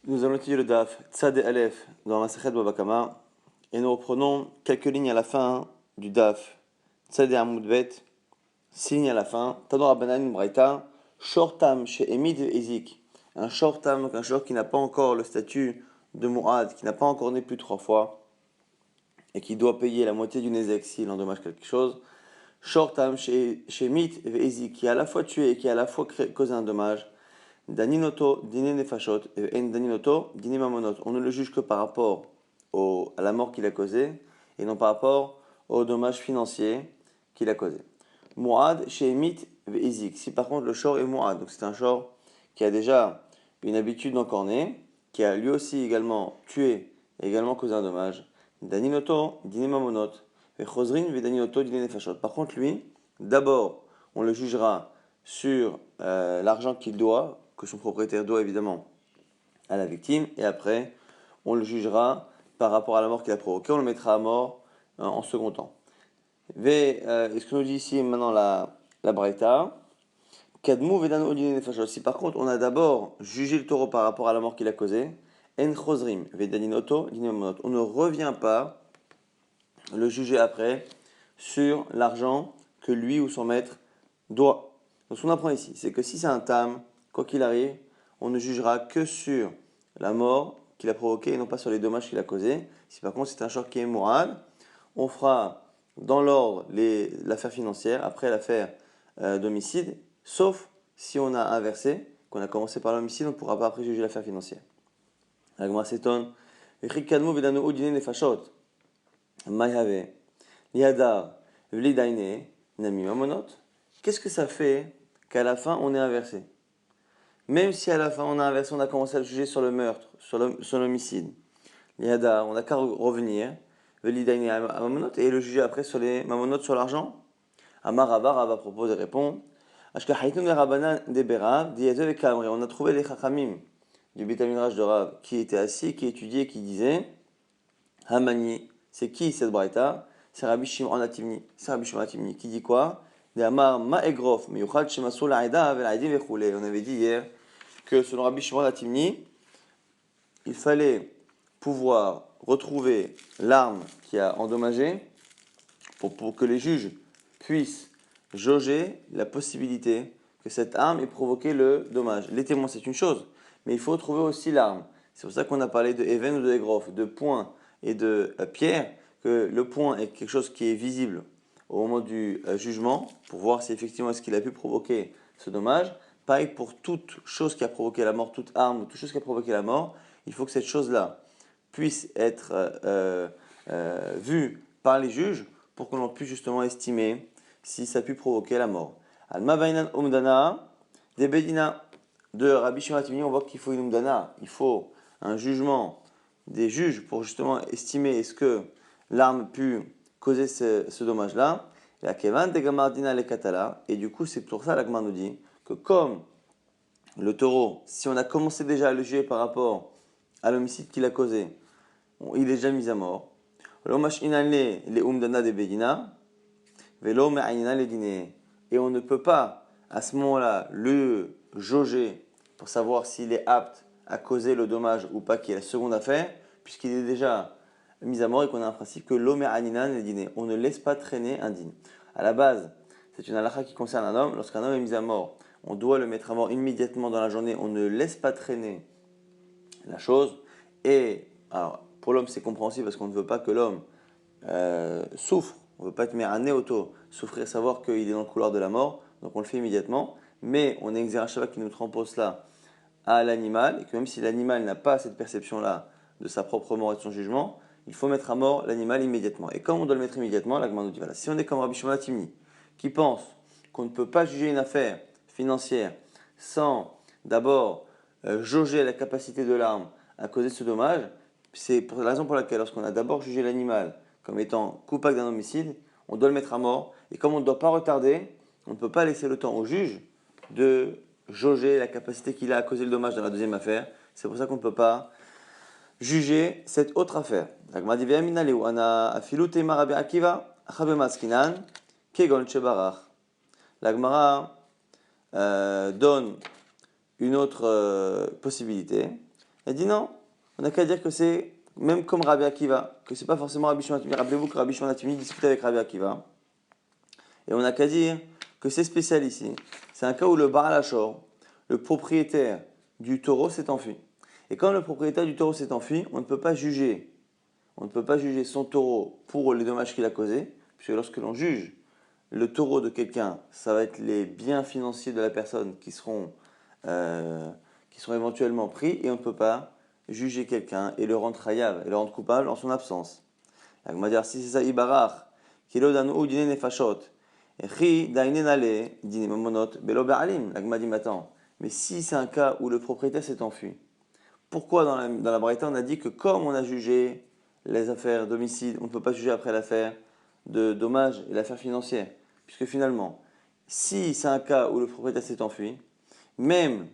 Nous allons étudier le DAF Tzad et Aleph dans la Masechet Baba Kama et nous reprenons quelques lignes à la fin du DAF Tzad et Amoud Bet, 6 lignes à la fin. Tador Rabbanan Braïta, Shortam chez Emid et Ezik. Un Shortam, donc un short qui n'a pas encore le statut de Mu'ad, qui n'a pas encore né plus de 3 fois et qui doit payer la moitié du Nezek s'il endommage quelque chose. Shortam chez Emid et Ezik, qui est à la fois tué et qui a à la fois causé un dommage. Daninoto, dine nefashot, et en daninoto, dine mamonot. On ne le juge que par rapport à la mort qu'il a causée et non par rapport au dommage financier qu'il a causé. Mu'ad, she'emit, ve'izik. Si par contre le shor est mu'ad, donc c'est un shor qui a déjà une habitude d'encorner, qui a lui aussi également tué et également causé un dommage. Daninoto, dine mamonot, ve'chozrin, ve'daninoto, dine nefashot. Par contre lui, d'abord, on le jugera sur l'argent qu'il doit, que son propriétaire doit évidemment à la victime, et après on le jugera par rapport à la mort qu'il a provoquée, on le mettra à mort en second temps. Ce que nous dit ici maintenant la Braïta, Kadmu Vedan Odine Nefashot. Si par contre on a d'abord jugé le taureau par rapport à la mort qu'il a causée, En Chosrim Vedaninoto Dinamonot. On ne revient pas le juger après sur l'argent que lui ou son maître doit. Donc ce qu'on apprend ici, c'est que si c'est un tam, quoi qu'il arrive, on ne jugera que sur la mort qu'il a provoquée et non pas sur les dommages qu'il a causés. Si par contre c'est un choc qui est moral, on fera dans l'ordre l'affaire financière, après l'affaire d'homicide, sauf si on a inversé, qu'on a commencé par l'homicide, on ne pourra pas après juger l'affaire financière. L'agma s'étonne. Qu'est-ce que ça fait qu'à la fin on est inversé? Même si à la fin on a inversé, on a commencé à le juger sur le meurtre, sur l'homicide. Liada, on n'a qu'à revenir, et le juger après sur les mamonot sur l'argent. Amar Rabba propose et répond. On a trouvé les chachamim du Beit HaMidrash de Rav qui était assis, qui étudiait, qui disait Hamani, c'est qui cette braïta? C'est Rabbi Shimon Atimni. C'est Rabbi Shimon Atimni qui dit quoi? On avait dit hier que selon Rabbi Shimon Atimni, il fallait pouvoir retrouver l'arme qui a endommagé pour que les juges puissent jauger la possibilité que cette arme ait provoqué le dommage. Les témoins, c'est une chose, mais il faut trouver aussi l'arme. C'est pour ça qu'on a parlé de even ou de egrof, de point et de pierre, que le point est quelque chose qui est visible au moment du jugement, pour voir si effectivement est-ce qu'il a pu provoquer ce dommage. Pareil pour toute chose qui a provoqué la mort, toute arme ou toute chose qui a provoqué la mort, il faut que cette chose-là puisse être vue par les juges pour qu'on puisse justement estimer si ça a pu provoquer la mort. Alma bainan umdana de bedina de Rabbi Shimon Atimni, on voit qu'il faut une umdana, il faut un jugement des juges pour justement estimer est-ce que l'arme a pu causer ce dommage-là. La kevan de gamardina le katala, et du coup c'est pour ça la Gemara nous dit que comme le taureau, si on a commencé déjà à le juger par rapport à l'homicide qu'il a causé, il est déjà mis à mort. Et on ne peut pas à ce moment-là le jauger pour savoir s'il est apte à causer le dommage ou pas, qui est la seconde affaire, puisqu'il est déjà mis à mort et qu'on a un principe que l'homme est dîner. On ne laisse pas traîner un digne. À la base, c'est une halakha qui concerne un homme. Lorsqu'un homme est mis à mort, on doit le mettre à mort immédiatement dans la journée. On ne laisse pas traîner la chose. Et alors, pour l'homme, c'est compréhensible parce qu'on ne veut pas que l'homme souffre. On ne veut pas être mis à auto, souffrir, savoir qu'il est dans le couloir de la mort. Donc on le fait immédiatement. Mais on exerce un Shabbat qui nous transpose cela à l'animal. Et que même si l'animal n'a pas cette perception-là de sa propre mort et de son jugement, il faut mettre à mort l'animal immédiatement. Et comme on doit le mettre immédiatement, la Gemara nous dit voilà, si on est comme Rabbi Shimon Atimni, qui pense qu'on ne peut pas juger une affaire financière sans d'abord jauger la capacité de l'arme à causer ce dommage, c'est pour la raison pour laquelle, lorsqu'on a d'abord jugé l'animal comme étant coupable d'un homicide, on doit le mettre à mort. Et comme on ne doit pas retarder, on ne peut pas laisser le temps au juge de jauger la capacité qu'il a à causer le dommage dans la deuxième affaire. C'est pour ça qu'on ne peut pas juger cette autre affaire. La Gemara donne une autre possibilité. Elle dit non, on n'a qu'à dire que c'est même comme Rabbi Akiva, que c'est pas forcément Rabbi Shimon HaTimni. Rappelez-vous que Rabbi Shimon HaTimni discutait avec Rabbi Akiva. Et on n'a qu'à dire que c'est spécial ici. C'est un cas où le Baal Hachor, le propriétaire du taureau, s'est enfui. Et quand le propriétaire du taureau s'est enfui, on ne peut pas juger. On ne peut pas juger son taureau pour les dommages qu'il a causés, puisque lorsque l'on juge le taureau de quelqu'un, ça va être les biens financiers de la personne qui seront éventuellement pris, et on ne peut pas juger quelqu'un et le rendre chayav, et le rendre coupable en son absence. La Gemara dit, si c'est ça, Ibarach, Kilo danu dine nefashot, Echi daine nale, dine mamonot, belo be'alim. La Gemara dit, attends, mais si c'est un cas où le propriétaire s'est enfui, pourquoi dans la Braïta on a dit que comme on a jugé les affaires d'homicide, on ne peut pas juger après l'affaire de dommages et l'affaire financière? Puisque finalement, si c'est un cas où le propriétaire s'est enfui, même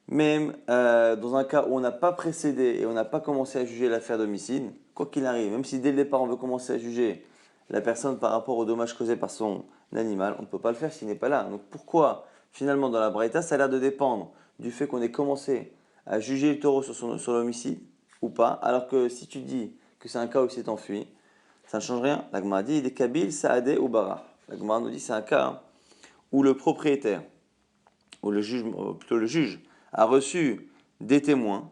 dans un cas où on n'a pas précédé et on n'a pas commencé à juger l'affaire d'homicide, quoi qu'il arrive, même si dès le départ on veut commencer à juger la personne par rapport aux dommages causés par son animal, on ne peut pas le faire s'il n'est pas là. Donc pourquoi finalement dans la Braïta ça a l'air de dépendre du fait qu'on ait commencé à juger le taureau sur l'homicide ou pas, alors que si tu dis que c'est un cas où il s'est enfui, ça ne change rien. La Gemara dit il est Kabil, Saadé ou Bara. La Gemara nous dit c'est un cas où le propriétaire, ou plutôt le juge, a reçu des témoins,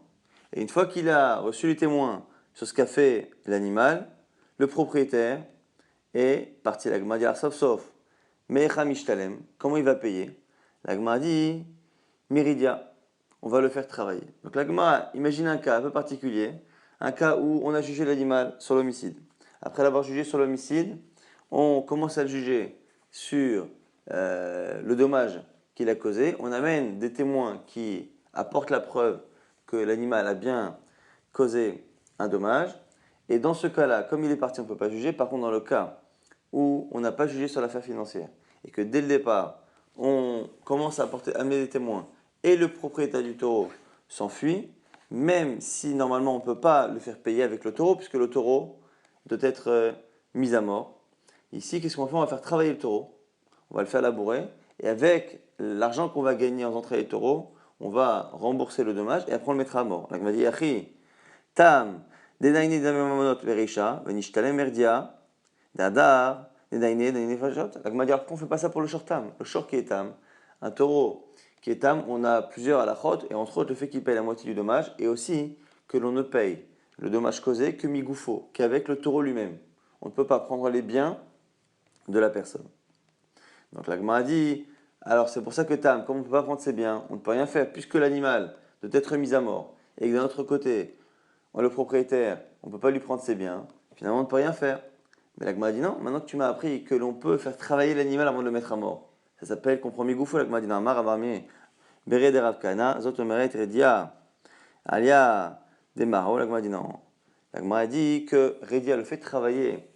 et une fois qu'il a reçu les témoins sur ce qu'a fait l'animal, le propriétaire est parti. La Gemara dit sauf, Mecha Mishtalem, comment il va payer? La Gemara dit Méridia, on va le faire travailler. Donc la Gemara imagine un cas un peu particulier, un cas où on a jugé l'animal sur l'homicide. Après l'avoir jugé sur l'homicide, on commence à le juger sur le dommage qu'il a causé. On amène des témoins qui apportent la preuve que l'animal a bien causé un dommage. Et dans ce cas-là, comme il est parti, on ne peut pas juger. Par contre, dans le cas où on n'a pas jugé sur l'affaire financière et que dès le départ, on commence à amener des témoins et le propriétaire du taureau s'enfuit, même si normalement on ne peut pas le faire payer avec le taureau, puisque le taureau doit être mis à mort. Ici, qu'est-ce qu'on fait? On va faire travailler le taureau, on va le faire labourer, et avec l'argent qu'on va gagner en faisant travailler le taureau, on va rembourser le dommage et après on le mettra à mort. Donc on va dire, Achi, Tam, Denaini Damamonot Verisha, Venishtalem Merdia, Dadar, Denaini, Denaini Fajot. Donc on va dire, pourquoi on ne fait pas ça pour le short tam? Le short qui est tam, un taureau qui est tam, on a plusieurs halachot, et entre autres le fait qu'il paye la moitié du dommage, et aussi que l'on ne paye le dommage causé que migoufo, qu'avec le taureau lui-même. On ne peut pas prendre les biens de la personne. Donc la Gemara dit, alors c'est pour ça que tam, comme on ne peut pas prendre ses biens, on ne peut rien faire, puisque l'animal doit être mis à mort, et que d'un autre côté, le propriétaire, on ne peut pas lui prendre ses biens, finalement on ne peut rien faire. Mais la Gemara dit non, maintenant que tu m'as appris que l'on peut faire travailler l'animal avant de le mettre à mort, ça s'appelle compromis goufou. La Gemara dit non, Maravami, Bere de Ravkana, Zotomeret Redia, Alia de Maro. La Gemara dit non. La Gemara dit que Redia, le fait de travailler,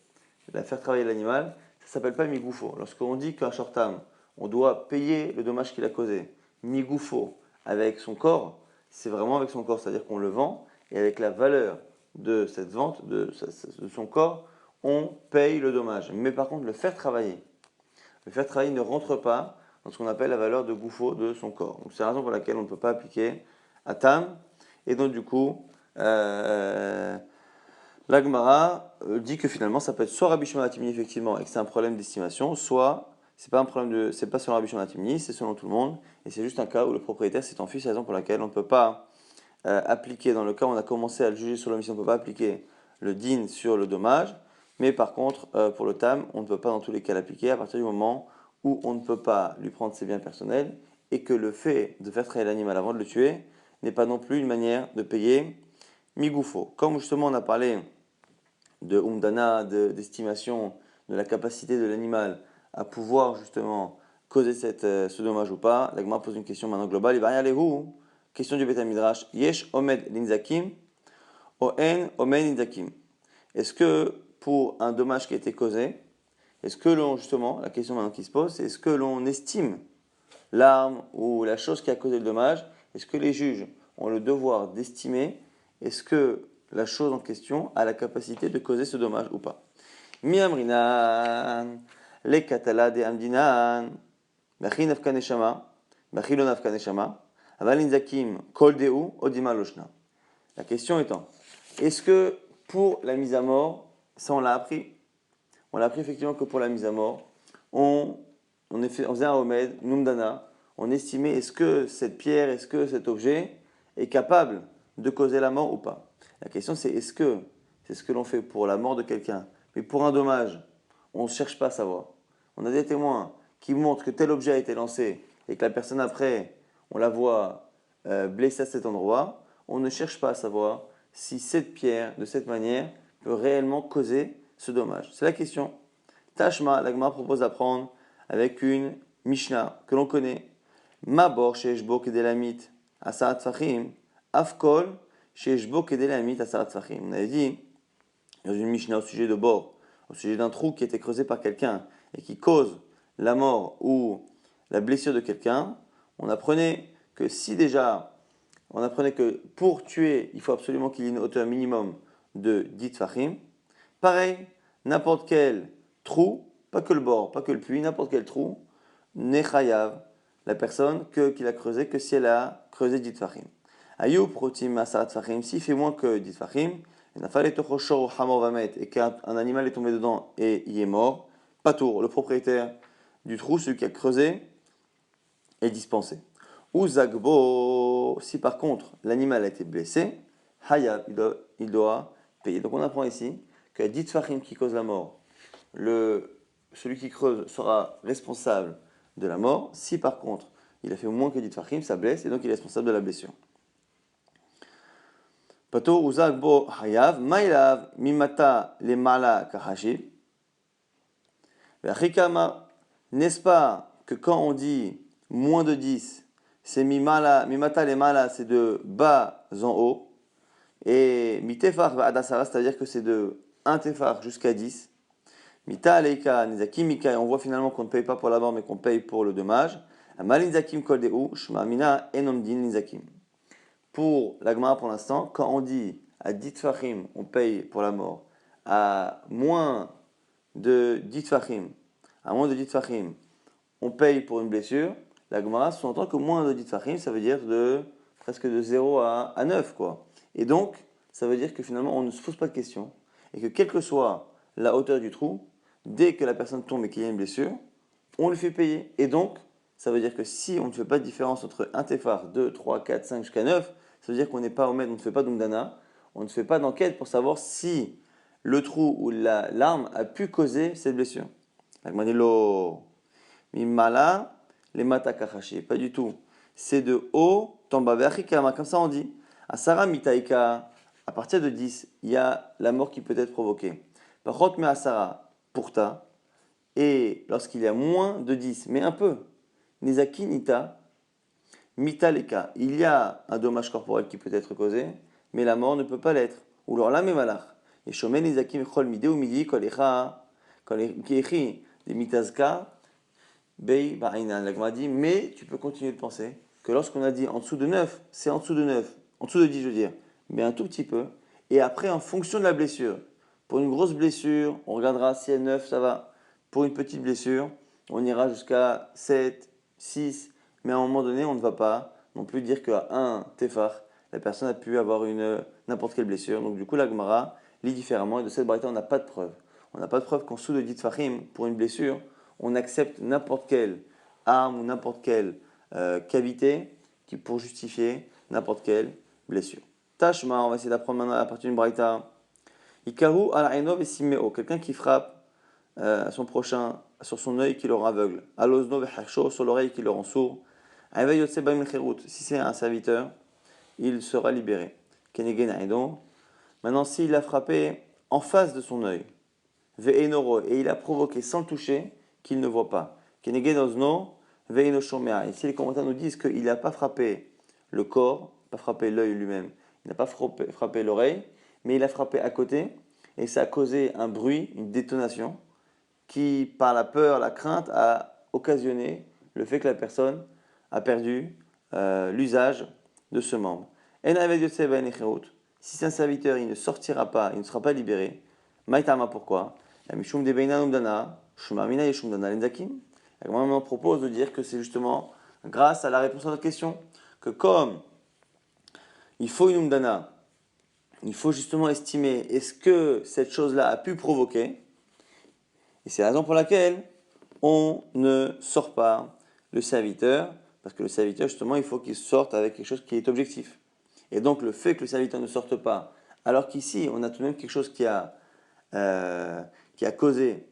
de faire travailler l'animal, ça ne s'appelle pas migoufo. Lorsqu'on dit qu'un shortam, on doit payer le dommage qu'il a causé, migoufo, avec son corps, c'est vraiment avec son corps, c'est-à-dire qu'on le vend, et avec la valeur de cette vente, de son corps, on paye le dommage. Mais par contre, le faire travailler ne rentre pas dans ce qu'on appelle la valeur de gouffo de son corps. Donc c'est la raison pour laquelle on ne peut pas appliquer à tam. Et donc du coup, la Gemara dit que finalement ça peut être soit Rabbi Shimon HaTimni effectivement et que c'est un problème d'estimation, soit c'est pas selon Rabbi Shimon HaTimni, c'est selon tout le monde et c'est juste un cas où le propriétaire s'est enfui. C'est la raison pour laquelle on ne peut pas appliquer, dans le cas où on a commencé à le juger sur l'omission, on ne peut pas appliquer le din sur le dommage, mais par contre, pour le tam, on ne peut pas dans tous les cas l'appliquer à partir du moment où on ne peut pas lui prendre ses biens personnels et que le fait de faire travailler l'animal avant de le tuer n'est pas non plus une manière de payer migoufo. Comme justement on a parlé de umdana, d'estimation de la capacité de l'animal à pouvoir justement causer ce dommage ou pas, la Gemara pose une question maintenant globale. Il va rien aller où? Question du Beth Midrash. Yesh omed linzakim, oen omen linzakim. Est-ce que pour un dommage qui a été causé, est-ce que l'on, justement, la question maintenant qui se pose, c'est est-ce que l'on estime l'arme ou la chose qui a causé le dommage? Est-ce que les juges ont le devoir d'estimer est-ce que la chose en question a la capacité de causer ce dommage ou pas? Mi amrinan, le katala de amdinan, bachi nafka neshama, bachi lo nafka neshama, aval inzakim kol deu odima loshna. La question étant, est-ce que pour la mise à mort, ça on l'a appris? On l'a appris effectivement que pour la mise à mort, on faisait un remède, numdana, on estimait est-ce que cette pierre, est-ce que cet objet est capable de causer la mort ou pas. La question c'est est-ce que c'est ce que l'on fait pour la mort de quelqu'un, mais pour un dommage, on ne cherche pas à savoir. On a des témoins qui montrent que tel objet a été lancé et que la personne après, on la voit blessée à cet endroit, on ne cherche pas à savoir si cette pierre, de cette manière, peut réellement causer ce dommage. C'est la question. Tashma, l'Agma propose d'apprendre avec une Mishnah que l'on connaît. Mabor sheshbo kedelamit asarat fachim, afkol sheshbo kedelamit asarat fachim. On avait dit dans une Mishnah au sujet de bord, au sujet d'un trou qui a été creusé par quelqu'un et qui cause la mort ou la blessure de quelqu'un, on apprenait que si déjà, on apprenait que pour tuer, il faut absolument qu'il y ait une hauteur minimum de 10 fachim. Pareil, n'importe quel trou, pas que le bord, pas que le puits, n'importe quel trou, n'est chayav, la personne qu'il a creusé, que si elle a creusé 10 fachim. Ayou protim asarat fachim, s'il fait moins que 10 fachim, et qu'un animal est tombé dedans et il est mort, patour, le propriétaire du trou, celui qui a creusé, est dispensé. Ou zagbo, si par contre l'animal a été blessé, hayab, il doit payer. Donc on apprend ici que 10 fachim qui cause la mort, celui qui creuse sera responsable de la mort. Si par contre il a fait moins que 10 fachim, ça blesse et donc il est responsable de la blessure. Pato uzak bo hayav, mailav mimata le mala kahashiv. N'est-ce pas que quand on dit moins de 10, c'est mimata le mala, c'est de bas en haut, et mitefar va adasara, c'est-à-dire que c'est de 1 tefar jusqu'à 10. Mita aleika nizakim mika, on voit finalement qu'on ne paye pas pour la mort, mais qu'on paye pour le dommage. Amal nizakim kol deu, shma mina enomdin nizakim. Pour l'agma, pour l'instant, quand on dit à 10 tfachim, on paye pour la mort, à moins de 10 tfachim, on paye pour une blessure, l'agma sous-entend que moins de 10 tfachim, ça veut dire presque de 0 à 9, quoi. Et donc, ça veut dire que finalement, on ne se pose pas de questions, et que quelle que soit la hauteur du trou, dès que la personne tombe et qu'il y a une blessure, on le fait payer. Et donc, ça veut dire que si on ne fait pas de différence entre un tefar, 2, 3, 4, 5 jusqu'à 9, ça veut dire qu'on n'est pas omed, on ne fait pas d'umdana, on ne fait pas d'enquête pour savoir si le trou ou l'arme a pu causer cette blessure. L'agmanilo mimala les matakachashi, pas du tout. C'est de haut, tamba ve'achikama, comme ça on dit. Asara mitaika, à partir de 10, il y a la mort qui peut être provoquée. Par contre, mais asara, pourta, et lorsqu'il y a moins de 10, mais un peu, nizaki nita, mitaleka, il y a un dommage corporel qui peut être causé, mais la mort ne peut pas l'être. Ou alors la memalach. Et shomen nizaki mechol mide ou midi kolecha, kolechi de mitazka, bei ba'ainan. La Gemara dit, mais tu peux continuer de penser que lorsqu'on a dit en dessous de 9, c'est en dessous de 9, en dessous de 10 je veux dire, mais un tout petit peu, et après en fonction de la blessure. Pour une grosse blessure, on regardera si elle est 9, ça va. Pour une petite blessure, on ira jusqu'à 7, 6, mais à un moment donné, on ne va pas non plus dire qu'à un tefar, la personne a pu avoir n'importe quelle blessure. Donc du coup, la Gemara lit différemment, et de cette braïta, on n'a pas de preuve. On n'a pas de preuve qu'en dessous de 10 tefachim, pour une blessure, on accepte n'importe quelle arme ou n'importe quelle cavité pour justifier n'importe quelle blessure. Tashma, on va essayer d'apprendre maintenant à partir d'une braïta. Ikahu al-ainov et simeo, quelqu'un qui frappe à son prochain sur son œil qui le rend aveugle. Alozno ve'hacho, sur l'oreille qui le rend sourd. Si c'est un serviteur, il sera libéré. Kenegen aidon. Maintenant, s'il a frappé en face de son œil, ve'enoro, et il a provoqué sans le toucher, qu'il ne voit pas. Kenegen ozno ve'eno shomea. Ici, les commentaires nous disent qu'il n'a pas frappé le corps, pas frappé l'œil lui-même, il n'a pas frappé l'oreille, mais il a frappé à côté, et ça a causé un bruit, une détonation, qui, par la peur, la crainte, a occasionné le fait que la personne a perdu l'usage de ce membre. Si c'est un serviteur, il ne sortira pas, il ne sera pas libéré. Maïtama, pourquoi? La Gemara propose de dire que c'est justement grâce à la réponse à notre question que comme il faut une umdana il faut justement estimer est-ce que cette chose-là a pu provoquer. Et c'est la raison pour laquelle on ne sort pas le serviteur, parce que le serviteur, justement, il faut qu'il sorte avec quelque chose qui est objectif. Et donc, le fait que le serviteur ne sorte pas, alors qu'ici, on a tout de même quelque chose qui a causé,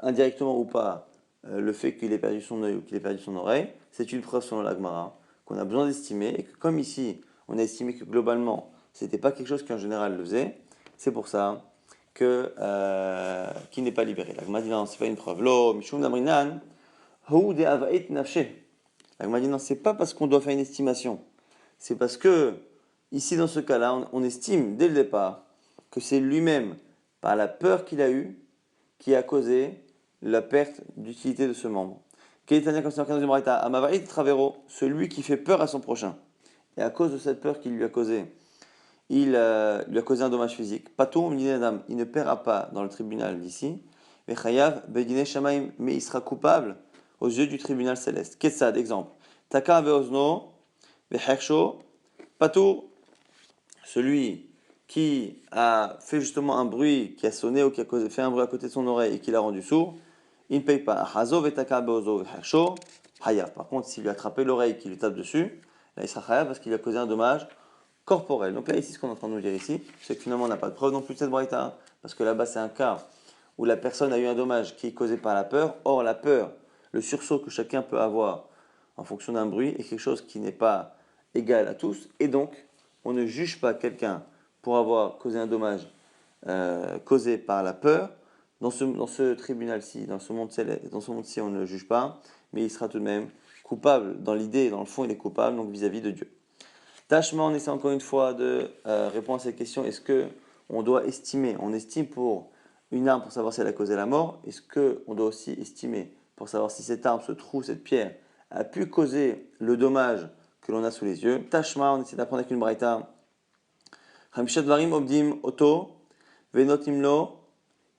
indirectement ou pas, le fait qu'il ait perdu son œil ou qu'il ait perdu son oreille, c'est une preuve selon la Gemara qu'on a besoin d'estimer, et que comme ici, on a estimé que globalement, c'était pas quelque chose qu'en général le faisait, c'est pour ça qu'il n'est pas libéré. La Gemara dit non, c'est pas une preuve. Lo, mishum damrinan, hou de avait nafshe. La Gemara dit non, c'est pas parce qu'on doit faire une estimation, c'est parce que ici dans ce cas-là, on estime dès le départ que c'est lui-même, par la peur qu'il a eue, qui a causé la perte d'utilité de ce membre. Celui qui fait peur à son prochain. Et à cause de cette peur qu'il lui a causée, il lui a causé un dommage physique. Patou, il ne paiera pas dans le tribunal d'ici. Mais il sera coupable aux yeux du tribunal céleste. Ketsad, exemple. Taka veozno, vehersho, patou, celui qui a fait justement un bruit, qui a sonné ou qui a fait un bruit à côté de son oreille et qui l'a rendu sourd, il ne paye pas. Par contre, s'il lui a attrapé l'oreille, qu'il lui tape dessus, là il sera chayav parce qu'il a causé un dommage corporel. Donc là, ici, ce qu'on est en train de nous dire ici, c'est que finalement, on n'a pas de preuve non plus de cette braïta, parce que là-bas, c'est un cas où la personne a eu un dommage qui est causé par la peur. Or, la peur, le sursaut que chacun peut avoir en fonction d'un bruit, est quelque chose qui n'est pas égal à tous, et donc, on ne juge pas quelqu'un pour avoir causé un dommage causé par la peur. Dans ce tribunal-ci, dans ce monde-ci, on ne le juge pas, mais il sera tout de même coupable. Dans l'idée et dans le fond, il est coupable, donc vis-à-vis de Dieu. Tâchement, on essaie encore une fois de répondre à cette question. Est-ce qu'on doit estimer, on estime pour une arme pour savoir si elle a causé la mort? Est-ce qu'on doit aussi estimer pour savoir si cette arme, ce trou, cette pierre, a pu causer le dommage que l'on a sous les yeux? Tâchement, on essaie d'apprendre avec une braïta. Hamishat varim obdim oto venotimlo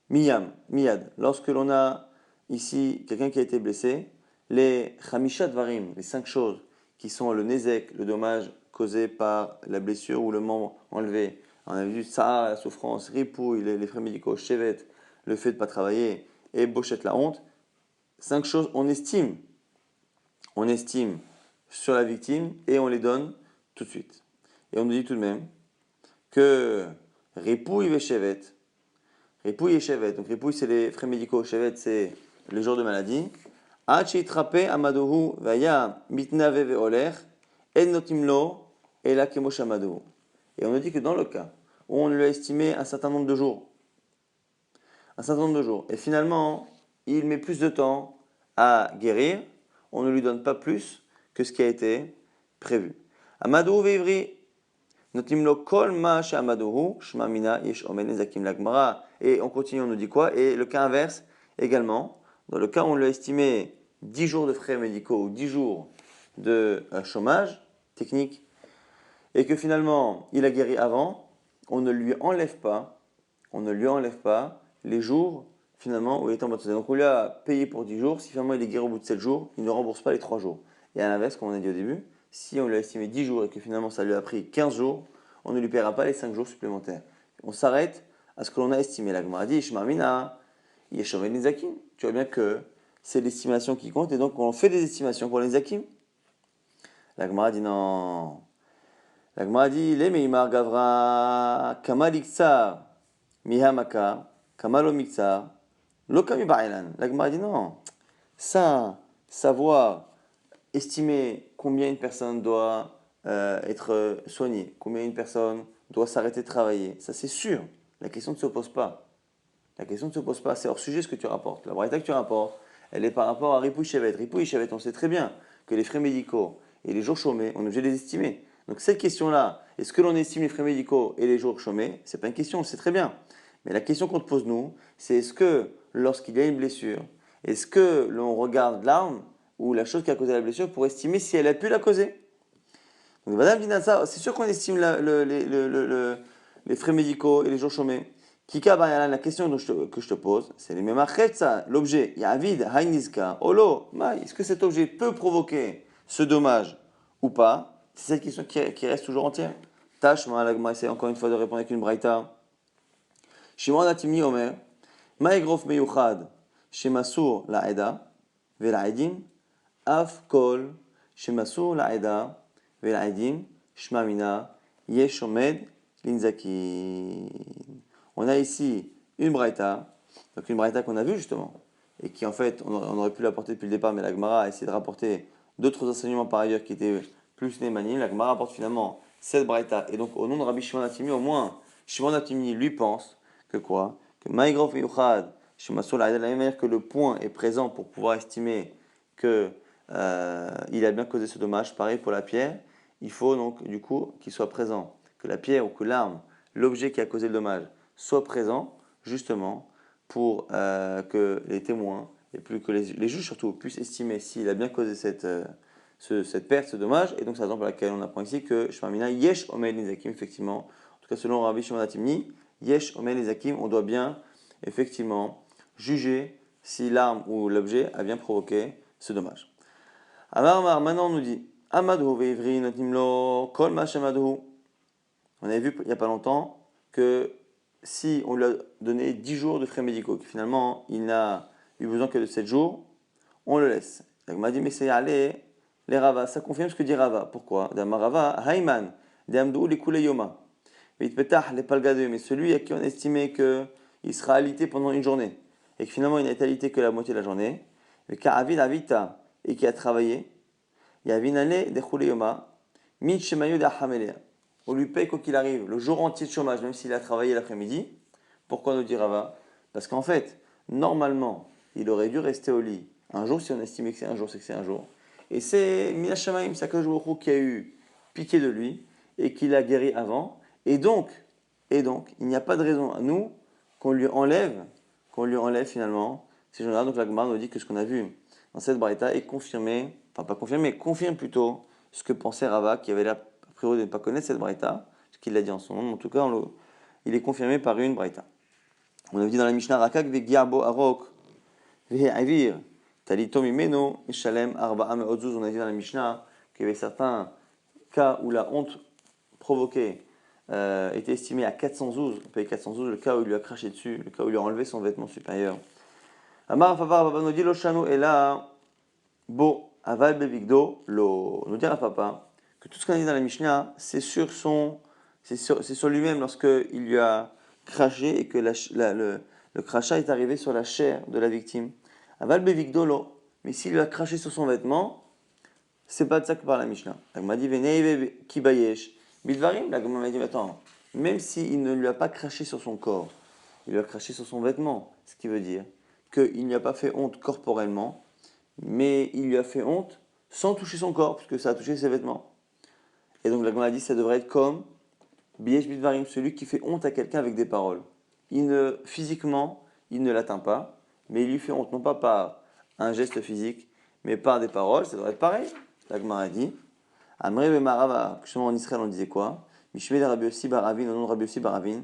miyad. Lorsque l'on a ici quelqu'un qui a été blessé, les Hamishat varim, les 5 choses qui sont le nezek, le dommage causé par la blessure ou le membre enlevé. On a vu ça, la souffrance, ripouille, les frais médicaux, chevet, le fait de ne pas travailler et bochette, la honte. 5 choses, on estime sur la victime et on les donne tout de suite. Et on nous dit tout de même que ripouille et chevet, ripouille et chevet, donc ripouille c'est les frais médicaux, chevet c'est le jour de maladie. Achitrape amadohu vaya mitnave veoler en notimlo et la kemoshamado. Et on nous dit que dans le cas où on lui a estimé un certain nombre de jours, et finalement il met plus de temps à guérir, on ne lui donne pas plus que ce qui a été prévu. Amadou veivri, notimlo kol ma shamadohu, shmamina yesh omen nezakim lagmara. Et on continue, on nous dit quoi? Et le cas inverse également, dans le cas où on lui a estimé 10 jours de frais médicaux ou 10 jours de chômage technique, et que finalement il a guéri avant, on ne lui enlève pas les jours finalement où il est en bonne santé. Donc on lui a payé pour 10 jours, si finalement il est guéri au bout de 7 jours, il ne rembourse pas les 3 jours. Et à l'inverse, comme on a dit au début, si on lui a estimé 10 jours et que finalement ça lui a pris 15 jours, on ne lui paiera pas les 5 jours supplémentaires. On s'arrête à ce que l'on a estimé. La Gemara dit, Shmarmina, Yeshovel Nizakim. Tu vois bien que c'est l'estimation qui compte et donc on fait des estimations pour les Nizakim. La Gemara dit non. La Gemara dit, les Meimar Gavra, Kamal Iksar, Mihamaka, Kamalo Miksar, Lokami Ba'ilan. La Gemara dit non. Ça, savoir estimer combien une personne doit être soignée, combien une personne doit s'arrêter de travailler, ça c'est sûr. La question ne se pose pas. C'est hors sujet ce que tu rapportes. La braïta que tu rapportes, elle est par rapport à Ripouille Chevet. Ripouille Chevet, on sait très bien que les frais médicaux et les jours chômés, on est obligé de les estimer. Donc cette question-là, est-ce que l'on estime les frais médicaux et les jours chômés? C'est pas une question, on le sait très bien. Mais la question qu'on te pose nous, c'est est-ce que lorsqu'il y a une blessure, est-ce que l'on regarde l'arme ou la chose qui a causé la blessure pour estimer si elle a pu la causer? Donc Madame Dinasa, c'est sûr qu'on estime les frais médicaux et les jours chômés. Kika la question que je te pose, c'est les mêmes ça, l'objet, Yavid, Hainiska, Olo, Mai, est-ce que cet objet peut provoquer ce dommage ou pas? C'est cette question qui reste toujours entière. Tashma, la Gemara essaie encore une fois de répondre avec une braïta. Shimon Atimni Omer, Maïgrof Meyuchad, Shemasur la Eda, Velaidim, Af Kol, Shemasur la Eda, Velaidim, Shmamina, Yeshomed, Linzakin. On a ici une braïta, donc une braïta qu'on a vue justement, et qui en fait, on aurait pu l'apporter depuis le départ, mais la Gemara a essayé de rapporter d'autres enseignements par ailleurs qui étaient plus némanim. La Gemara rapporte finalement cette braïta, et donc au nom de Rabbi Shimon Hatimi, au moins, Shimon Hatimi lui pense que quoi? Que Maïgrof Yuchad, Shemasur la Eda, de la même manière que le point est présent pour pouvoir estimer que il a bien causé ce dommage, pareil pour la pierre, il faut donc du coup qu'il soit présent, que la pierre ou que l'arme, l'objet qui a causé le dommage, soit présent justement pour que les témoins et plus que les juges surtout puissent estimer s'il a bien causé cette perte, ce dommage. Et donc c'est la raison pour laquelle on apprend ici que Shmamina Yesh Omer Nizakim, effectivement, en tout cas selon Rabbi Shimon Hatimni, Yesh Omer Nizakim, on doit bien effectivement juger si l'arme ou l'objet a bien provoqué ce dommage. Amar, maintenant on nous dit Amadhu ve'ivri notimlo kol ma shemadhu. On avait vu il n'y a pas longtemps que si on lui a donné 10 jours de frais médicaux, que finalement il n'a eu besoin que de 7 jours, on le laisse. Il m'a dit mais c'est aller les Rava, ça confirme ce que dit Rava. Pourquoi? D'Amar Rava, Hayman, d'Amdou les Kule Yoma. Mais celui à qui on estimait qu'il sera alité pendant une journée, et que finalement il n'a été alité que la moitié de la journée, et qui a travaillé, Yavinale de Kule Yoma, Mit Shemayu de Hamelea. On lui paye quoi qu'il arrive le jour entier de chômage, même s'il a travaillé l'après-midi. Pourquoi nous dit Rava? Parce qu'en fait, normalement, il aurait dû rester au lit un jour, si on estimait que c'est un jour, c'est que c'est un jour. Et c'est Minashamaim Sakadosh Baruch Hu qui a eu piqué de lui et qui l'a guéri avant. Et donc, il n'y a pas de raison à nous qu'on lui enlève finalement ces gens-là. Donc la Gemara nous dit que ce qu'on a vu dans cette braïta est confirmé, enfin pas confirmé, confirme plutôt ce que pensait Rava, qui avait l'air a priori de ne pas connaître cette braïta, ce qu'il l'a dit en son nom. En tout cas, il est confirmé par une braïta. On avait dit dans la Mishnah, Rakak ve'giabo arok ve'avir talito mimeno mishalem arba'a me'odzuz. On a dit dans la Mishnah qu'il y avait certains cas où la honte provoquée était estimée à 412. On paye 412 le cas où il lui a craché dessus, le cas où il lui a enlevé son vêtement supérieur. Amar Favar Babanodi lo shanu ela bo aval bevigdo lo. Nous dire à papa que tout ce qu'on a dit dans la Mishnah, c'est sur lui-même lorsqu'il lui a craché et que le crachat est arrivé sur la chair de la victime. Aval bevigdolo, mais s'il lui a craché sur son vêtement, c'est pas de ça que parle la Mishnah. La Gemara dit veneive kibayesh bidvarim. La Gemara m'a dit attends, même s'il ne lui a pas craché sur son corps, il lui a craché sur son vêtement, ce qui veut dire qu'il ne lui a pas fait honte corporellement, mais il lui a fait honte sans toucher son corps, puisque ça a touché ses vêtements. Et donc la Gemara dit ça devrait être comme Biyesh Bidvarim, celui qui fait honte à quelqu'un avec des paroles. Physiquement, il ne l'atteint pas, mais il lui fait honte non pas par un geste physique, mais par des paroles. Ça devrait être pareil. La Gemara dit Amre Bemarava, justement en Israël on disait quoi? Mishmei Rabbi Yossi Baravin, au nom de Rabbi Yossi Baravin,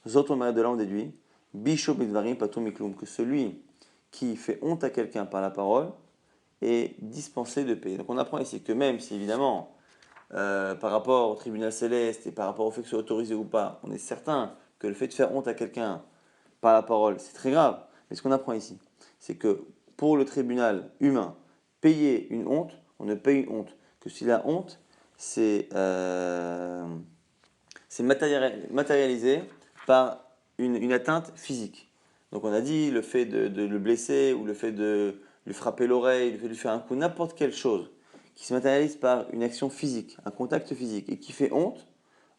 Zot on de là on déduit Bisho Bidvarim Patum Miklum, que celui qui fait honte à quelqu'un par la parole est dispensé de payer. Donc on apprend ici que même si évidemment par rapport au tribunal céleste et par rapport au fait que ce soit autorisé ou pas, on est certain que le fait de faire honte à quelqu'un par la parole, c'est très grave. Mais ce qu'on apprend ici, c'est que pour le tribunal humain, payer une honte, on ne paye une honte que si la honte, c'est matérialisé par une atteinte physique. Donc on a dit le fait de le blesser ou le fait de lui frapper l'oreille, le fait de lui faire un coup, n'importe quelle chose qui se matérialise par une action physique, un contact physique, et qui fait honte,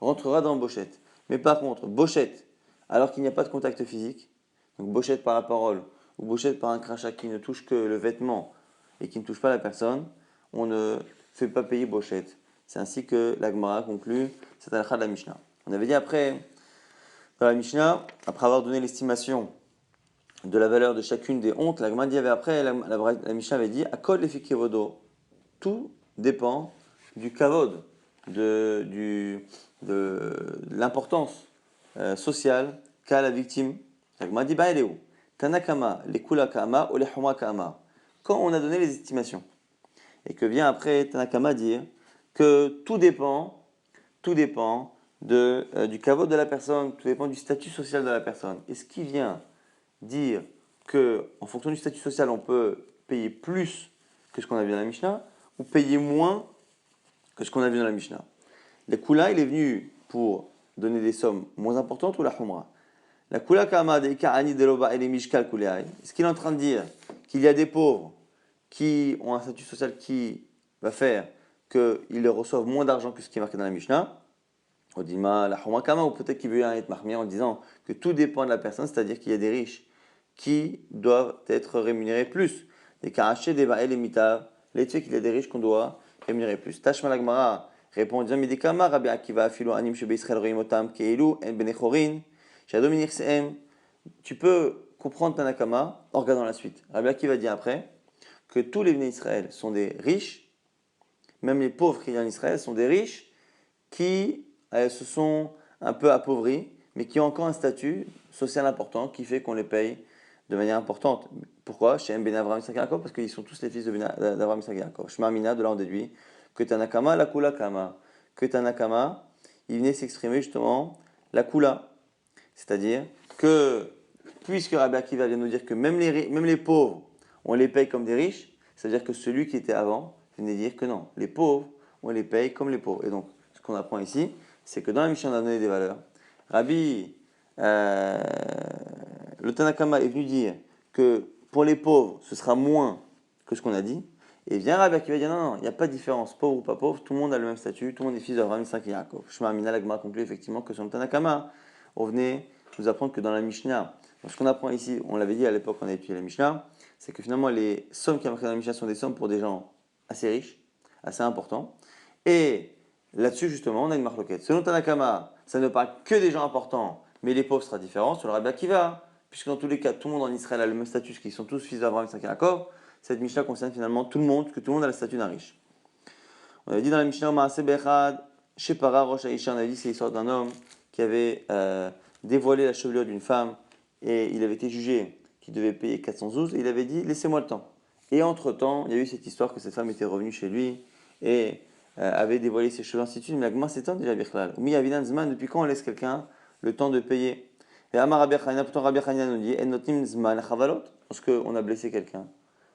rentrera dans bochette. Mais par contre, bochette, alors qu'il n'y a pas de contact physique, donc bochette par la parole, ou bochette par un crachat qui ne touche que le vêtement et qui ne touche pas la personne, on ne fait pas payer bochette. C'est ainsi que la Gemara conclut cette halakha de la Mishnah. On avait dit après, dans la Mishnah, après avoir donné l'estimation de la valeur de chacune des hontes, la Gemara dit après, la Mishnah avait dit, Akod lefi kevodo. Tout dépend du kavod, de l'importance sociale qu'a la victime. La Gemara dit, bah elle est où? Tanakama, les kula kama ou les homa kama. Quand on a donné les estimations, et que vient après Tanakama dire que tout dépend du kavod de la personne, tout dépend du statut social de la personne. Et ce qui vient dire que, en fonction du statut social, on peut payer plus que ce qu'on a vu dans la Mishnah, ou payer moins que ce qu'on a vu dans la Mishnah. Le Kula, il est venu pour donner des sommes moins importantes ou la Humra. La Kula Kama de Ika'ani de Loba et les Mishkal Kuleai. Est-ce qu'il est en train de dire qu'il y a des pauvres qui ont un statut social qui va faire qu'ils reçoivent moins d'argent que ce qui est marqué dans la Mishnah? Odima, la Humra Kama, ou peut-être qu'il veut être marmé en disant que tout dépend de la personne, c'est-à-dire qu'il y a des riches qui doivent être rémunérés plus. Des Karaché, des Ba'el et Mitav, les faits qu'il y a des riches qu'on doit rémunérer plus. Tashma Lagmara répond en disant Midikama, Rabbi Akiva, Filo, Anim, Shebe Israël, Roimotam, Keilu, En Benechorin, Shadominir Seem. Tu peux comprendre Tanakama en regardant la suite. Rabbi Akiva dit après que tous les Bnei Israël sont des riches, même les pauvres qui viennent en Israël sont des riches qui se sont un peu appauvris, mais qui ont encore un statut social important qui fait qu'on les paye de manière importante. Pourquoi? Chez Ben Avraham Isaac Yaakov, parce qu'ils sont tous les fils d'Avraham Isaac Yaakov. Shema Mina, de là on déduit que Tanakama, la Kula Kama. Que Tanakama, il venait s'exprimer justement la Kula. C'est-à-dire que, puisque Rabbi Akiva vient nous dire que même les pauvres, on les paye comme des riches, c'est-à-dire que celui qui était avant venait dire que non, les pauvres, on les paye comme les pauvres. Et donc, ce qu'on apprend ici, c'est que dans la Mishnah, on a donné des valeurs. Le Tanakama est venu dire que pour les pauvres, ce sera moins que ce qu'on a dit. Et vient Rabbi Akiva dire non, il n'y a pas de différence, pauvre ou pas pauvre, tout le monde a le même statut, tout le monde est fils d'Avraham, Isaac et Yaakov. Shema Amina Lagma conclut effectivement que sur le Tanakama, on venait nous apprendre que dans la Mishnah, donc ce qu'on apprend ici, on l'avait dit à l'époque quand on a étudié la Mishnah, c'est que finalement les sommes qui sont marquées dans la Mishnah sont des sommes pour des gens assez riches, assez importants. Et là-dessus, justement, on a une marloquette. Selon Tanakama, ça ne parle que des gens importants, mais les pauvres sera différent. Sur le Rabbi Akiva, puisque dans tous les cas, tout le monde en Israël a le même statut, qu'ils sont tous fils d'Abraham, Isaac et Yaakov, cette Mishnah concerne finalement tout le monde, que tout le monde a le statut d'un riche. On avait dit dans la Mishnah, Maaseh Bechad, Shepara Rosh Haisha, on avait dit c'est l'histoire d'un homme qui avait dévoilé la chevelure d'une femme et il avait été jugé qu'il devait payer 400 zouz et il avait dit laissez-moi le temps. Et entre-temps, il y a eu cette histoire que cette femme était revenue chez lui et avait dévoilé ses cheveux, ainsi de suite. Mais la Gemara s'étonne déjà, Birklal. Mi Avidan Zman, depuis quand on laisse quelqu'un le temps de payer? Et Amar Rabbi Chanina, pourtant Rabbi Chanina nous dit En notim Zman Chavalot, lorsqu'on a blessé quelqu'un,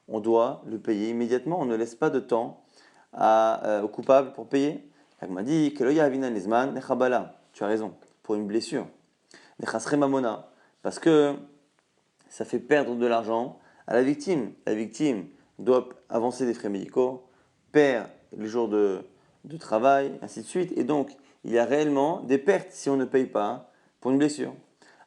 on doit le payer immédiatement, on ne laisse pas de temps au coupable pour payer. La Gemara dit Que Loya Avinan Zman Nechabala, tu as raison, pour une blessure. Nechasre Mamona, parce que ça fait perdre de l'argent à la victime. La victime doit avancer des frais médicaux, perd les jours de travail, ainsi de suite. Et donc, il y a réellement des pertes si on ne paye pas pour une blessure.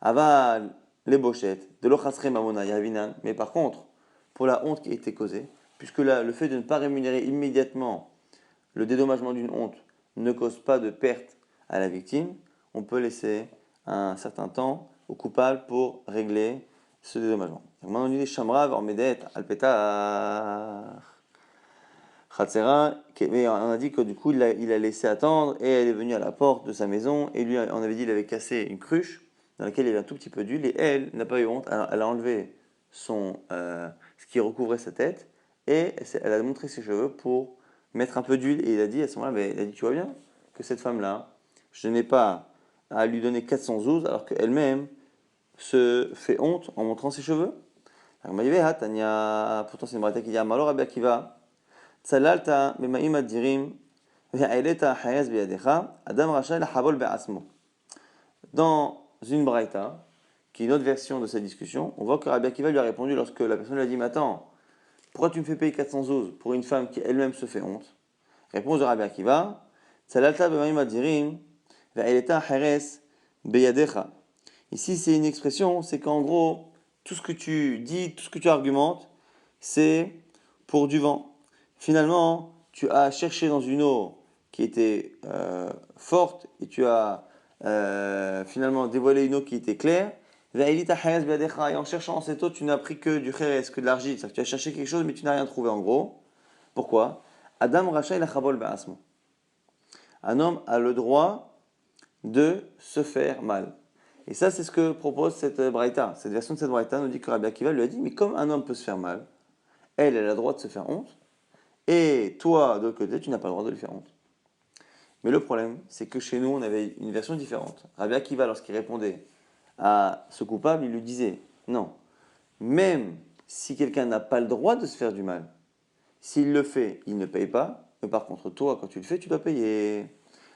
Aval, les bochettes, de l'ochasre mamona yavinan. Mais par contre, pour la honte qui a été causée, puisque là, le fait de ne pas rémunérer immédiatement le dédommagement d'une honte ne cause pas de perte à la victime, on peut laisser un certain temps au coupable pour régler ce dédommagement. Maintenant, on dit Shamrav, Ormedet, Alpeta, Khatsera, mais on a dit que du coup, il a laissé attendre et elle est venue à la porte de sa maison et lui, on avait dit qu'il avait cassé une cruche dans laquelle il y avait un tout petit peu d'huile et elle n'a pas eu honte, elle a enlevé ce qui recouvrait sa tête et elle a montré ses cheveux pour mettre un peu d'huile et il a dit à ce moment-là, il a dit, tu vois bien que cette femme-là, je n'ai pas à lui donner 400 zouz alors qu'elle-même se fait honte en montrant ses cheveux. Pourtant c'est une braïta qui dit Amalo Rabbi Akiva Tsalalta memaim adirim ve'aileta hayaz biyadecha adam rachai lahabol be'asmo. Dans une braïta, qui est une autre version de cette discussion, on voit que Rabbi Akiva lui a répondu lorsque la personne lui a dit mais attends, pourquoi tu me fais payer 400 zouz pour une femme qui elle-même se fait honte? Réponse de Rabbi Akiva Tsalalta memaim adirim ve'aileta hayaz biyadecha. Ici, c'est une expression, c'est qu'en gros, tout ce que tu dis, tout ce que tu argumentes, c'est pour du vent. Finalement, tu as cherché dans une eau qui était forte et tu as finalement dévoilé une eau qui était claire. Et en cherchant cette eau, tu n'as pris que du kheres, que de l'argile. C'est-à-dire que tu as cherché quelque chose, mais tu n'as rien trouvé en gros. Pourquoi? Adam Rachai Lachabol Be'asmo. Un homme a le droit de se faire mal. Et ça, c'est ce que propose cette braïta. Cette version de cette braïta nous dit que Rabbi Akiva lui a dit, mais comme un homme peut se faire mal, elle a le droit de se faire honte, et toi, de l'autre côté, tu n'as pas le droit de lui faire honte. Mais le problème, c'est que chez nous, on avait une version différente. Rabbi Akiva, lorsqu'il répondait à ce coupable, il lui disait, non, même si quelqu'un n'a pas le droit de se faire du mal, s'il le fait, il ne paye pas, mais par contre, toi, quand tu le fais, tu dois payer.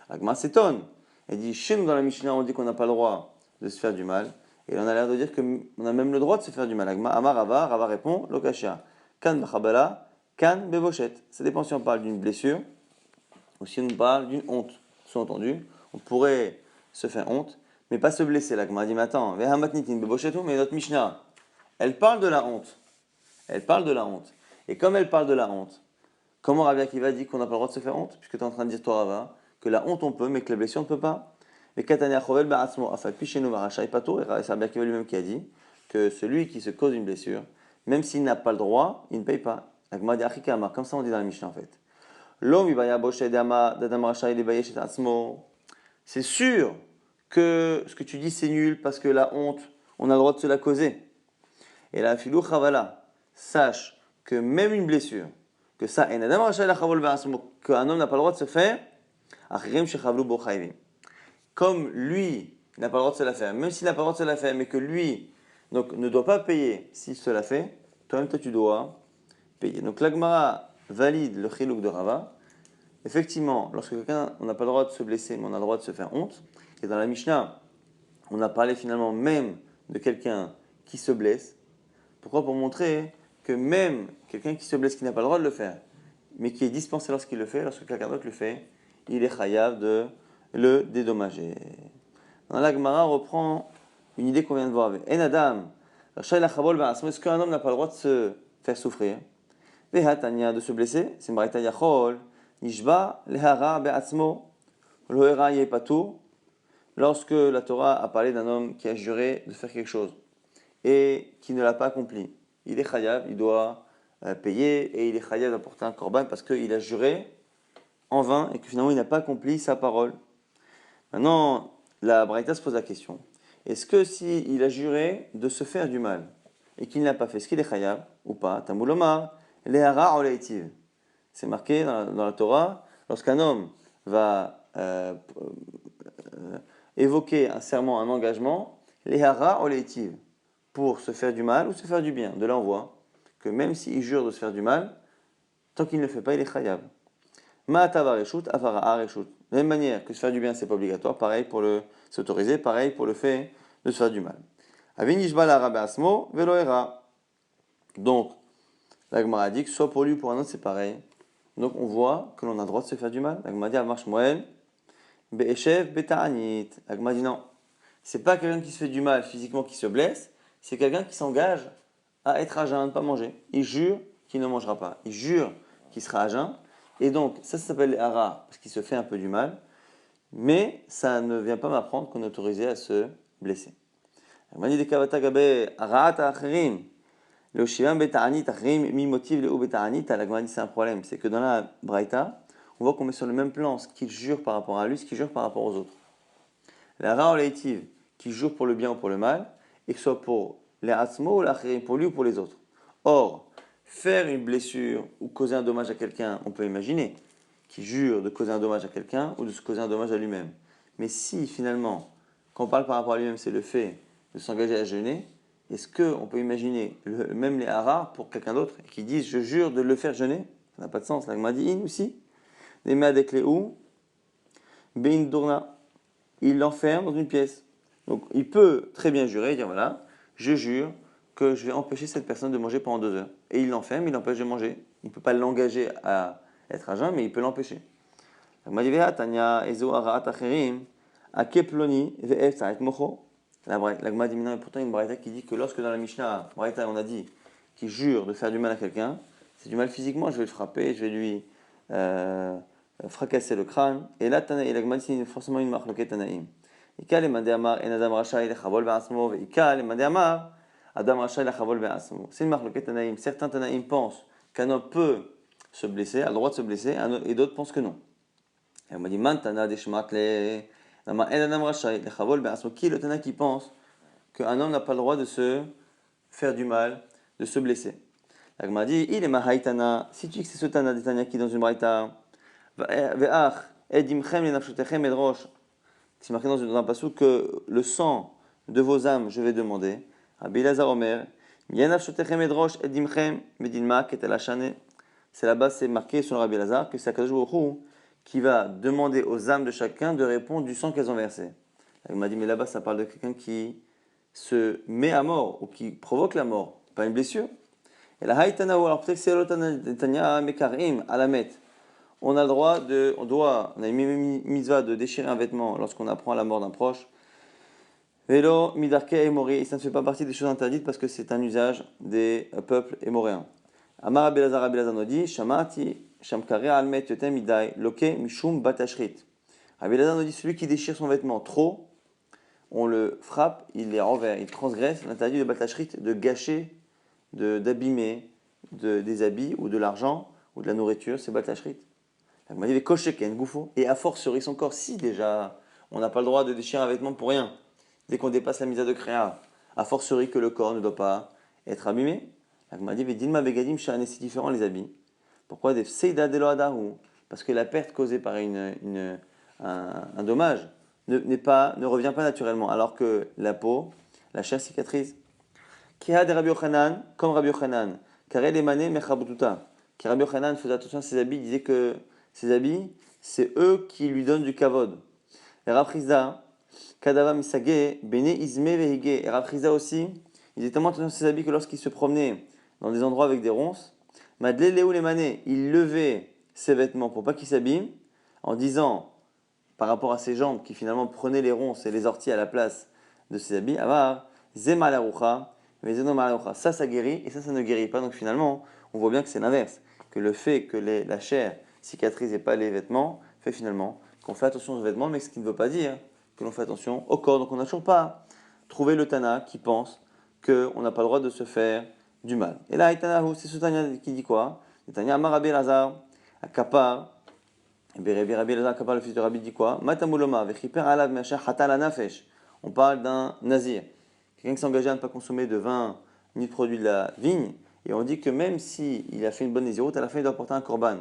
Agma s'étonne. Elle dit, chez nous, dans la Mishnah, on dit qu'on n'a pas le droit de se faire du mal, et on a l'air de dire qu'on a même le droit de se faire du mal. Agma, Amar Rava, Rava répond, Lokashia, Kan Bachabala, Kan Beboshet. Ça dépend si on parle d'une blessure, ou si on parle d'une honte. Sous-entendu, on pourrait se faire honte, mais pas se blesser. L'Agma dit, mais attends, Vehamatnitin Beboshetu, mais notre Mishnah, elle parle de la honte. Elle parle de la honte. Et comme elle parle de la honte, comment Rabbi Akiva dit qu'on n'a pas le droit de se faire honte? Puisque tu es en train de dire, toi, Rava, que la honte on peut, mais que la blessure on ne peut pas. Mais Katania Chovel Ba'atzmo Afal Pichenu Varachai Pato, et c'est Rabbi Akiva lui-même qui a dit que celui qui se cause une blessure, même s'il n'a pas le droit, il ne paye pas. L'Agma dit Achikama, comme ça on dit dans la Mishnah en fait. L'homme, c'est sûr que ce que tu dis c'est nul parce que la honte, on a le droit de se la causer. Et la filou chavala, sache que même une blessure, que ça, qu'un homme n'a pas le droit de se faire, comme lui n'a pas le droit de se la faire, même s'il n'a pas le droit de se la faire, mais que lui donc, ne doit pas payer s'il se la fait, toi-même toi tu dois payer. Donc l'Agmara valide le chilouk de Rava. Effectivement, lorsque quelqu'un, on n'a pas le droit de se blesser, mais on a le droit de se faire honte. Et dans la Mishnah, on a parlé finalement même de quelqu'un qui se blesse. Pourquoi? Pour montrer que même quelqu'un qui se blesse, qui n'a pas le droit de le faire, mais qui est dispensé lorsqu'il le fait, lorsque quelqu'un d'autre le fait, il est chayav de le dédommager. Dans la Gemara reprend une idée qu'on vient de voir avec En Adam, est-ce qu'un homme n'a pas le droit de se faire souffrir? De se blesser, c'est Maraita Yachol, Nishba, Lehara, Be'atzmo, Lohera Yepatou, lorsque la Torah a parlé d'un homme qui a juré de faire quelque chose et qui ne l'a pas accompli. Il est chayav, il doit payer et il est chayav d'apporter un korban parce qu'il a juré en vain et que finalement il n'a pas accompli sa parole. Maintenant, la Braïta se pose la question. Est-ce que s'il a juré de se faire du mal et qu'il ne l'a pas fait, est-ce qu'il est chayav ou pas? Tamuloma, lehara oleitiv. C'est marqué dans la Torah, lorsqu'un homme va évoquer un serment, un engagement, lehara oleitiv, pour se faire du mal ou se faire du bien. De là on voit que même s'il jure de se faire du mal, tant qu'il ne le fait pas, il est chayav. Ma'atava reshut, avara areshut. De la même manière que se faire du bien, c'est pas obligatoire, pareil pour c'est autorisé, pareil pour le fait de se faire du mal. Avinishba la rabbe asmo, veloera. Donc, la Gemara dit que soit pour lui ou pour un autre, c'est pareil. Donc, on voit que l'on a le droit de se faire du mal. La Gemara dit, marche moelle, be'eshev beta'anit. La Gemara dit non. C'est pas quelqu'un qui se fait du mal physiquement qui se blesse, c'est quelqu'un qui s'engage à être à jeun, à ne pas manger. Il jure qu'il ne mangera pas. Il jure qu'il sera à jeun. Et donc, ça s'appelle les haras, parce qu'il se fait un peu du mal. Mais ça ne vient pas m'apprendre qu'on est autorisé à se blesser. La dit kavata gabe haraat acherim. Le shivam beta'anit achrim mi motiv le beta'anit. La Gemara dit c'est un problème. C'est que dans la braïta, on voit qu'on met sur le même plan ce qu'il jure par rapport à lui, ce qu'il jure par rapport aux autres. La ra'oleitiv, qui jure pour le bien ou pour le mal, et que ce soit pour les atzmo ou l'achirim, pour lui ou pour les autres. Or, faire une blessure ou causer un dommage à quelqu'un, on peut imaginer, qui jure de causer un dommage à quelqu'un ou de se causer un dommage à lui-même. Mais si finalement, quand on parle par rapport à lui-même, c'est le fait de s'engager à jeûner, est-ce qu'on peut imaginer même les haras pour quelqu'un d'autre qui disent je jure de le faire jeûner? Ça n'a pas de sens. La Gemara dit in aussi. Les avec les ou, bein dourna. Il l'enferme dans une pièce. Donc il peut très bien jurer et dire voilà, je jure que je vais empêcher cette personne de manger pendant 2 heures. Et il l'enferme, il l'empêche de manger. Il ne peut pas l'engager à être à jeun, mais il peut l'empêcher. La Gemara dit mais pourtant une braïta qui dit que lorsque dans la Mishnah, braïta on a dit qu'il jure de faire du mal à quelqu'un, c'est du mal physiquement, je vais le frapper, je vais lui fracasser le crâne. Et là, la Gemara dit c'est forcément une marloquette Tanaïm. C'est une marloquette Tanaïm. Certains Tanaïm pensent qu'un homme peut se blesser, a le droit de se blesser, et d'autres pensent que non. Et on m'a dit, qui est le Tana qui pense qu'un homme n'a pas le droit de se faire du mal, de se blesser? La m'a dit, il est Mahaïtana, si tu dis que c'est ce Tana des Tana qui est dans une braïta, Ve'ach, Edimchem le nafshotechem edrosh. C'est marqué dans un passage que le sang de vos âmes, je vais demander. Rabbi Elazar Omer, Yanafshotechem edrosh edimchem medilma ketelashane. C'est là-bas, c'est marqué sur le Rabbi Elazar que c'est Akadosh Baruch Hu qui va demander aux âmes de chacun de répondre du sang qu'elles ont versé. Il m'a dit, mais là-bas, ça parle de quelqu'un qui se met à mort ou qui provoque la mort, pas une blessure. Et la haïtanaou, alors peut-être que c'est l'otanya mekarim à la met. On a le droit on a une mitzvah de déchirer un vêtement lorsqu'on apprend la mort d'un proche. Vélo, midarke et mori, ça ne fait pas partie des choses interdites parce que c'est un usage des peuples émoréens. Amar Rabbi Elazar nous dit, Shamati, Shamkare almet yotem midai, loke mishum batashrit. Rabbi Elazar nous dit, celui qui déchire son vêtement trop, on le frappe, il les renverse, il transgresse l'interdit de batashrit, de gâcher, d'abîmer des habits ou de l'argent ou de la nourriture, c'est batashrit. Il m'a dit, kosheken, goufo, et a fortiori son corps, si déjà, on n'a pas le droit de déchirer un vêtement pour rien, dès qu'on dépasse la mise de créa, a fortiori que le corps ne doit pas être abîmé. Il m'a dit, c'est différent les habits. Pourquoi des seida de loadahu? Parce que la perte causée par un dommage ne revient pas naturellement, alors que la peau, la chair cicatrise. Kiha de Rabbi Yochanan, comme Rabbi Yochanan, Karel Emane Mechabututa. Qui Rabbi Yochanan faisait attention à ses habits, disait que ses habits, c'est eux qui lui donnent du kavod. Et Rav Chizda, Kadava Misage, Bene Izme Vehige. Et Rav Chizda aussi, il faisait tellement attention à ses habits que lorsqu'il se promenait dans des endroits avec des ronces, Madle Léou Lemane, il levait ses vêtements pour pas qu'ils s'abîment, en disant, par rapport à ses jambes qui finalement prenaient les ronces et les orties à la place de ses habits, Avar, Zemalarucha, mais Zenomalarucha. Ça guérit et ça ne guérit pas. Donc finalement, on voit bien que c'est l'inverse. Que le fait que la chair cicatrise et pas les vêtements fait finalement qu'on fait attention aux vêtements, mais ce qui ne veut pas dire que l'on fait attention au corps. Donc on n'a toujours pas trouvé le Tana qui pense qu'on n'a pas le droit de se faire du mal. Et là, c'est ce Tana qui dit quoi? Le Tana Amar Rabbi Elazar, à Kapar, et Rabbi Elazar Kapar, le fils de Rabbi, dit quoi? Matamuloma, vechiper alav mecha hatal nafesh. On parle d'un nazir, quelqu'un qui s'est engagé à ne pas consommer de vin ni de produits de la vigne, et on dit que même s'il a fait une bonne naziroute, à la fin il doit porter un korban.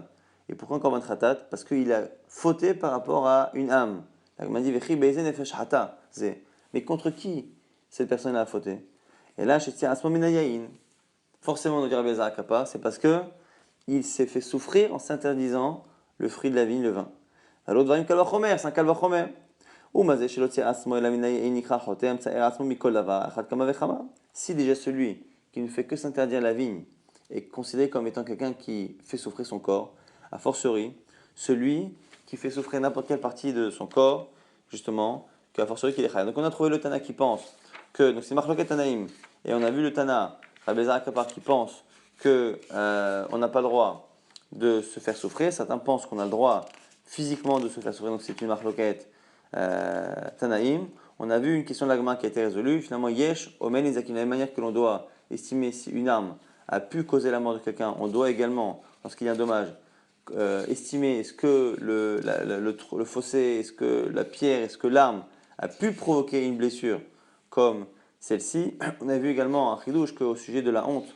Et pourquoi un korban khatat? Parce qu'il a fauté par rapport à une âme. Il m'a dit, mais contre qui cette personne a fauté? Et là, forcément, on dit Rabbi Elazar Kappa, c'est parce que il s'est fait souffrir en s'interdisant le fruit de la vigne, le vin. Alors, c'est un kalvachomer. Si déjà celui qui ne fait que s'interdire la vigne est considéré comme étant quelqu'un qui fait souffrir son corps, a fortiori, celui qui fait souffrir n'importe quelle partie de son corps, justement, qu'à fortiori qu'il est chaya. Donc on a trouvé le Tana qui pense que, donc c'est Marloket Tanaïm, et on a vu le Tana, Rabbi Elazar Kapar, qui pense que on n'a pas le droit de se faire souffrir. Certains pensent qu'on a le droit physiquement de se faire souffrir, donc c'est une Marloket Tanaïm. On a vu une question de l'agma qui a été résolue. Finalement, Yesh, Omen, Izakim, de la même manière que l'on doit estimer si une arme a pu causer la mort de quelqu'un, on doit également, lorsqu'il y a un dommage, estimer est-ce que le fossé, est-ce que la pierre, est-ce que l'arme a pu provoquer une blessure comme celle-ci. On a vu également un chidouche qu'au sujet de la honte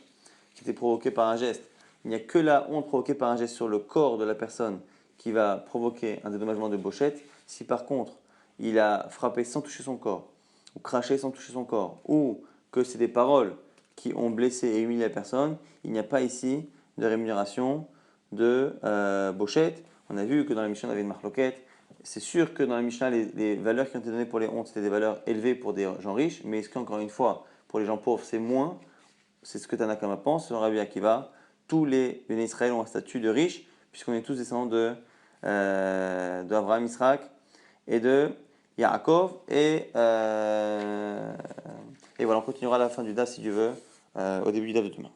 qui était provoquée par un geste, il n'y a que la honte provoquée par un geste sur le corps de la personne qui va provoquer un dédommagement de bochette. Si par contre il a frappé sans toucher son corps, ou craché sans toucher son corps, ou que c'est des paroles qui ont blessé et humilié la personne, il n'y a pas ici de rémunération de bochette. On a vu que dans la Mishnah on avait une marloquette. C'est sûr que dans la Mishnah les valeurs qui ont été données pour les hontes c'était des valeurs élevées pour des gens riches, mais est-ce qu'encore une fois pour les gens pauvres c'est moins? C'est ce que Tanakama pense, selon Rabbi Akiva. Tous les béné Israël ont un statut de riche, puisqu'on est tous descendants d'Abraham, Israël et de Yaakov. Et voilà, on continuera à la fin du DAF si Dieu veut, au début du DAF de demain.